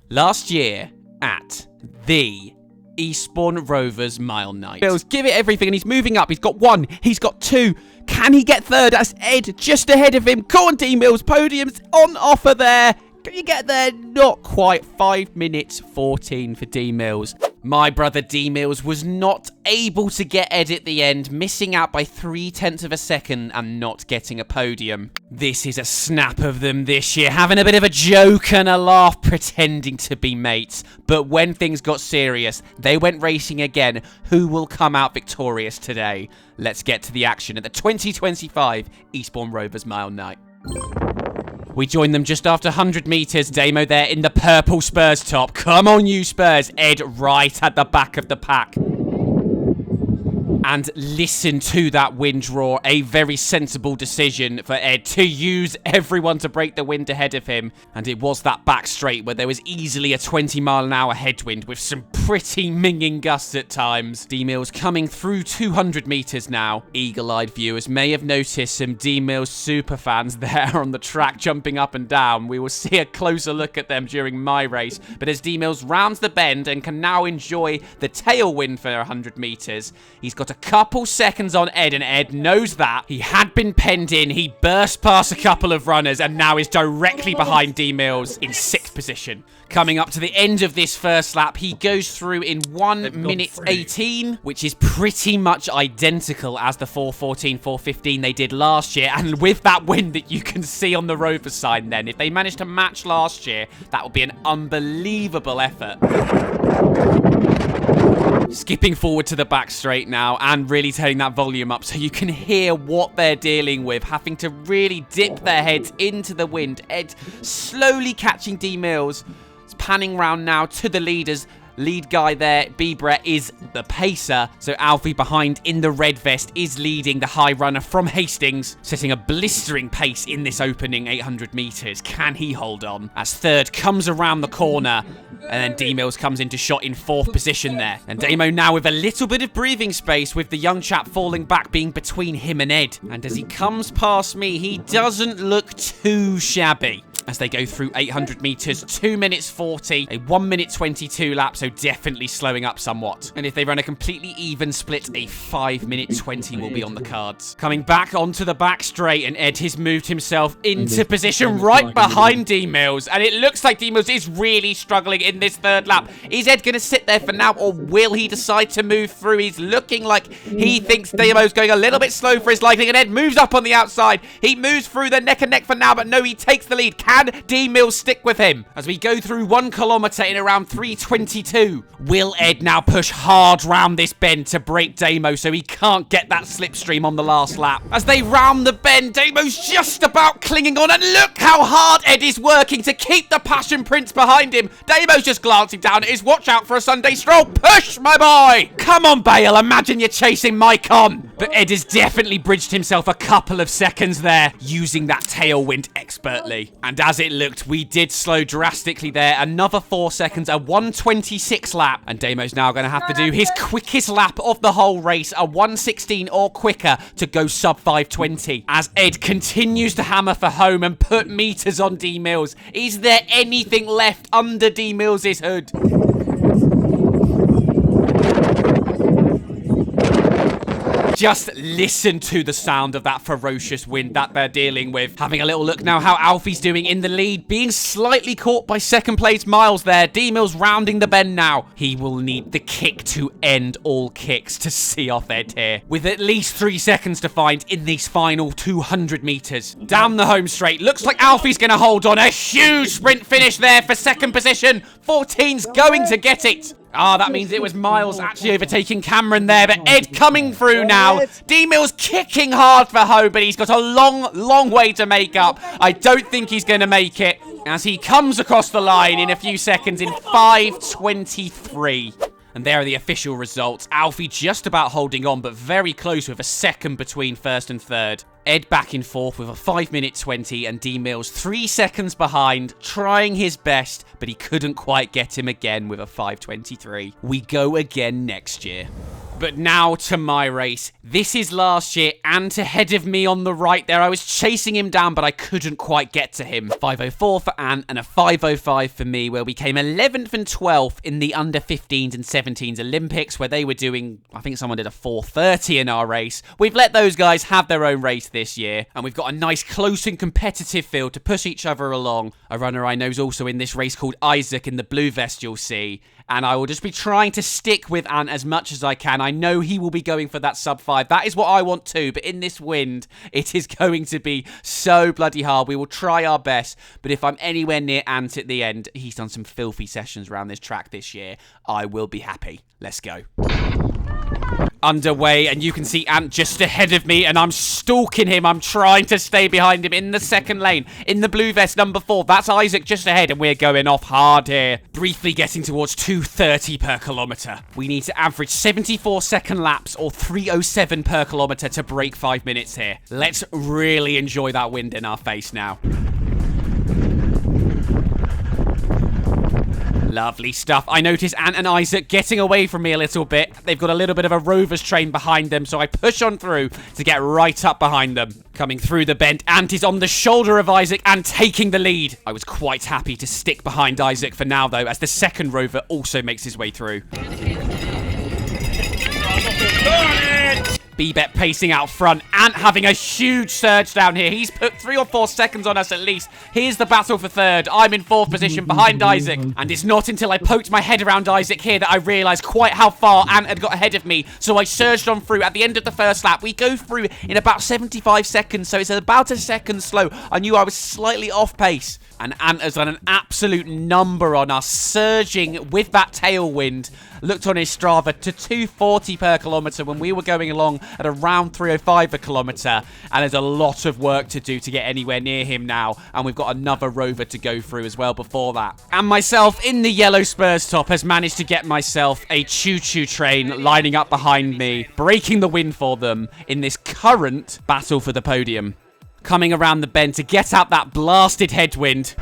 Last year at the Eastbourne Rovers Mile Night. Bills give it everything and he's moving up. He's got 1. He's got 2. Can he get 3rd? That's Ed just ahead of him. Go on, D Mills. Podium's on offer there. Can you get there? Not quite. 5 minutes 14 for D Mills. My brother D Mills was not able to get Ed at the end, missing out by 0.3 of a second and not getting a podium. This is a snap of them this year, having a bit of a joke and a laugh, pretending to be mates. But when things got serious, they went racing again. Who will come out victorious today? Let's get to the action at the 2025 Eastbourne Rovers Mile Night. We join them just after 100 metres. Damo there in the purple Spurs top. Come on, you Spurs. Ed right at the back of the pack. And listen to that wind roar. A very sensible decision for Ed to use everyone to break the wind ahead of him. And it was that back straight where there was easily a 20-mile-an-hour headwind with some pretty minging gusts at times. D-Mills coming through 200 metres now. Eagle-eyed viewers may have noticed some D-Mills superfans there on the track jumping up and down. We will see a closer look at them during my race. But as D-Mills rounds the bend and can now enjoy the tailwind for 100 metres, he's got a couple seconds on Ed, and Ed knows that. He had been penned in, he burst past a couple of runners, and now is directly behind D Mills in 6th position. Coming up to the end of this first lap, he goes through in 1 minute 18, which is pretty much identical as the 4:14, 4:15 they did last year, and with that wind that you can see on the Rover side then, if they managed to match last year, that would be an unbelievable effort. Skipping forward to the back straight now and really turning that volume up so you can hear what they're dealing with, having to really dip their heads into the wind. Ed slowly catching D Mills. It's panning round now to the leaders. Lead guy there, Bieber, is the pacer. So Alfie behind in the red vest is leading the high runner from Hastings, setting a blistering pace in this opening 800 metres. Can he hold on? As 3rd comes around the corner, and then D Mills comes into shot in 4th position there. And Damo now with a little bit of breathing space, with the young chap falling back being between him and Ed. And as he comes past me, he doesn't look too shabby. As they go through 800 metres, 2 minutes 40, a 1 minute 22 lap, so definitely slowing up somewhat. And if they run a completely even split, a 5 minute 20 will be on the cards. Coming back onto the back straight, and Ed has moved himself into position right behind D Mills. And it looks like D Mills is really struggling in this 3rd lap. Is Ed going to sit there for now, or will he decide to move through? He's looking like he thinks Damo's going a little bit slow for his liking, and Ed moves up on the outside. He moves through the neck and neck for now, but no, he takes the lead. Can D Mills stick with him? As we go through 1 kilometre in around 3:22. Will Ed now push hard round this bend to break Damo so he can't get that slipstream on the last lap? As they round the bend, Damo's just about clinging on, and look how hard Ed is working to keep the Passion Prince behind him. Damo's just glancing down at his watch out for a Sunday stroll. Push, my boy! Come on, Bale, imagine you're chasing Mike on. But Ed has definitely bridged himself a couple of seconds there, using that tailwind expertly. And as it looked, we did slow drastically there. Another 4 seconds, a 1:26 lap. And Damo's now going to have to do his quickest lap of the whole race, a 1:16 or quicker to go sub 5:20. As Ed continues to hammer for home and put meters on D Mills. Is there anything left under D Mills' hood? Just listen to the sound of that ferocious wind that they're dealing with. Having a little look now how Alfie's doing in the lead, being slightly caught by 2nd place Miles there. D Mills rounding the bend now. He will need the kick to end all kicks to see off Ed here, with at least 3 seconds to find in these final 200 metres. Down the home straight, looks like Alfie's going to hold on. A huge sprint finish there for 2nd position. 14's going to get it. Ah, that means it was Miles actually overtaking Cameron there, but Ed coming through now. D Mills kicking hard for home, but he's got a long way to make up. I don't think he's going to make it as he comes across the line in a few seconds in 5:23. And there are the official results. Alfie just about holding on, but very close with a second between 1st and 3rd. Ed back in 4th with a 5 minute 20, and D Mills 3 seconds behind, trying his best, but he couldn't quite get him again with a 5:23. We go again next year. But now to my race. This is last year Ant ahead of me on the right there. I was chasing him down, but I couldn't quite get to him. 5:04 for Ant and a 5:05 for me, where we came 11th and 12th in the under 15s and 17s Olympics, where they were doing, I think someone did a 4:30 in our race. We've let those guys have their own race this year, and we've got a nice close and competitive field to push each other along. A runner I know is also in this race called Isaac in the blue vest, you'll see. And I will just be trying to stick with Ant as much as I can. I know he will be going for that sub 5. That is what I want too. But in this wind, it is going to be so bloody hard. We will try our best. But if I'm anywhere near Ant at the end, he's done some filthy sessions around this track this year, I will be happy. Let's go. Underway, and you can see Ant just ahead of me, and I'm stalking him. I'm trying to stay behind him in the second lane. In the blue vest, number 4. That's Isaac just ahead, and we're going off hard here. Briefly getting towards 2:30 per kilometre. We need to average 74 second laps or 3:07 per kilometre to break 5 minutes here. Let's really enjoy that wind in our face now. Lovely stuff. I notice Ant and Isaac getting away from me a little bit. They've got a little bit of a Rovers train behind them, so I push on through to get right up behind them. Coming through the bend, Ant is on the shoulder of Isaac and taking the lead. I was quite happy to stick behind Isaac for now, though, as the second Rover also makes his way through. B-Bet pacing out front. Ant having a huge surge down here. He's put 3 or 4 seconds on us at least. Here's the battle for third. I'm in 4th position behind Isaac. And it's not until I poked my head around Isaac here that I realised quite how far Ant had got ahead of me. So I surged on through at the end of the first lap. We go through in about 75 seconds, so it's about a second slow. I knew I was slightly off pace. And Ant has done an absolute number on us, surging with that tailwind. Looked on his Strava to 2:40 per kilometre when we were going along at around 3:05 a kilometre. And there's a lot of work to do to get anywhere near him now. And we've got another Rover to go through as well before that. And myself in the yellow Spurs top has managed to get myself a choo-choo train lining up behind me, breaking the wind for them in this current battle for the podium. Coming around the bend to get out that blasted headwind.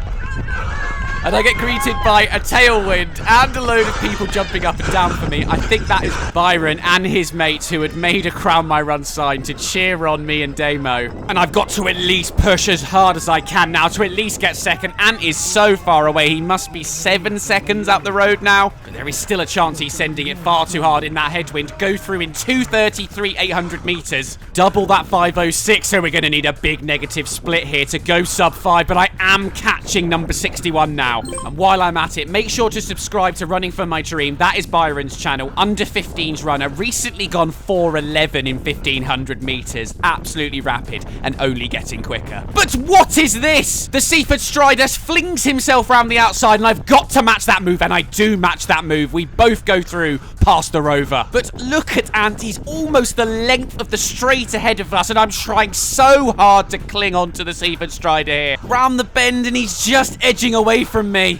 And I get greeted by a tailwind and a load of people jumping up and down for me. I think that is Byron and his mates who had made a Crown My Run sign to cheer on me and Damo. And I've got to at least push as hard as I can now to at least get second. Ant is so far away. He must be 7 seconds up the road now. But there is still a chance he's sending it far too hard in that headwind. Go through in 2:33, 800 metres. Double that 5:06, so we're going to need a big negative split here to go sub 5. But I am catching number 61 now. And while I'm at it, make sure to subscribe to Running for My Dream. That is Byron's channel. Under 15s runner. Recently gone 4:11 in 1500 metres. Absolutely rapid and only getting quicker. But what is this? The Seaford Strider flings himself around the outside, and I've got to match that move, and I do match that move. We both go through past the Rover. But look at Ant. He's almost the length of the straight ahead of us, and I'm trying so hard to cling on to the Seaford Strider here. Round the bend, and he's just edging away from me.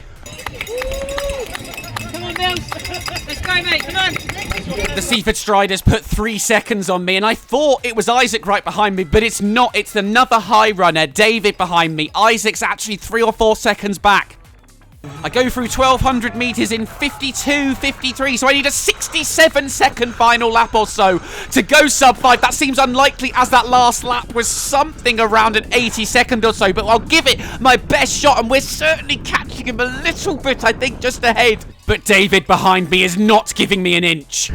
Come on, Mills. Let's go, mate. Come on. The Seaford Strider's put 3 seconds on me, and I thought it was Isaac right behind me, but it's not. It's another high runner, David, behind me. Isaac's actually 3 or 4 seconds back. I go through 1,200 metres in 52:53, so I need a 67-second final lap or so to go sub 5. That seems unlikely, as that last lap was something around an 80-second or so, but I'll give it my best shot, and we're certainly catching him a little bit, I think, just ahead. But David behind me is not giving me an inch.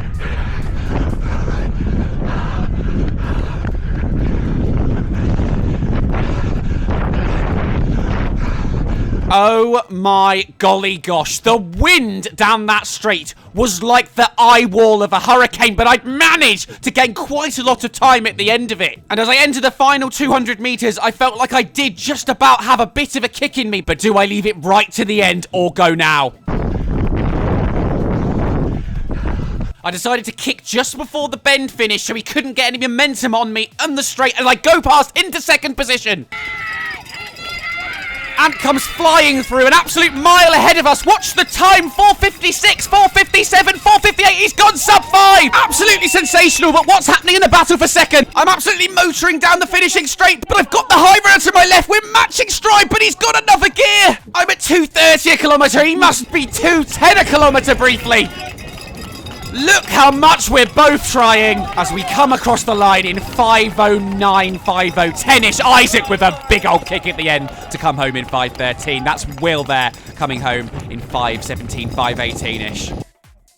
Oh my golly gosh, the wind down that straight was like the eye wall of a hurricane, but I'd managed to gain quite a lot of time at the end of it. And as I entered the final 200 metres, I felt like I did just about have a bit of a kick in me, but do I leave it right to the end or go now? I decided to kick just before the bend finished so he couldn't get any momentum on me on the straight, and I go past into second position. Ant comes flying through, an absolute mile ahead of us. Watch the time, 4:56, 4:57, 4:58. He's gone sub 5. Absolutely sensational, but what's happening in the battle for second? I'm absolutely motoring down the finishing straight, but I've got the high runner to my left. We're matching stride, but he's got another gear. I'm at 2:30 a kilometre. He must be 2:10 a kilometre briefly. Look how much we're both trying as we come across the line in 5:09, 5:10-ish. Isaac with a big old kick at the end to come home in 5:13. That's Will there coming home in 5:17, 5:18-ish.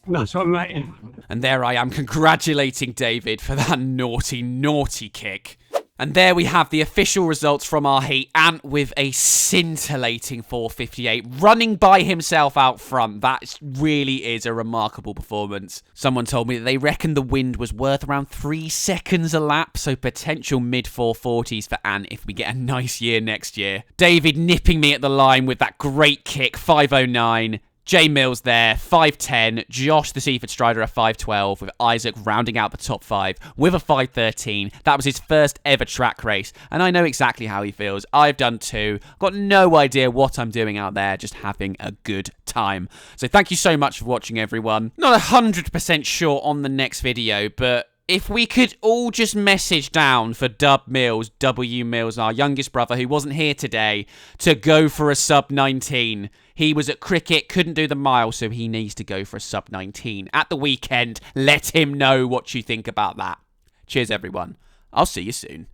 Nice one, mate. And there I am congratulating David for that naughty, naughty kick. And there we have the official results from our heat. Ant with a scintillating 4:58, running by himself out front. That really is a remarkable performance. Someone told me that they reckon the wind was worth around 3 seconds a lap, so potential mid 440s for Ant if we get a nice year next year. David nipping me at the line with that great kick, 5:09. Jay Mills there, 5:10. Josh the Seaford Strider, a 5:12, with Isaac rounding out the top 5 with a 5:13. That was his first ever track race, and I know exactly how he feels. I've done 2. Got no idea what I'm doing out there, just having a good time. So thank you so much for watching, everyone. Not 100% sure on the next video, but if we could all just message down for W Mills, our youngest brother who wasn't here today, to go for a sub-19. He was at cricket, couldn't do the mile, so he needs to go for a sub-19 at the weekend. Let him know what you think about that. Cheers, everyone. I'll see you soon.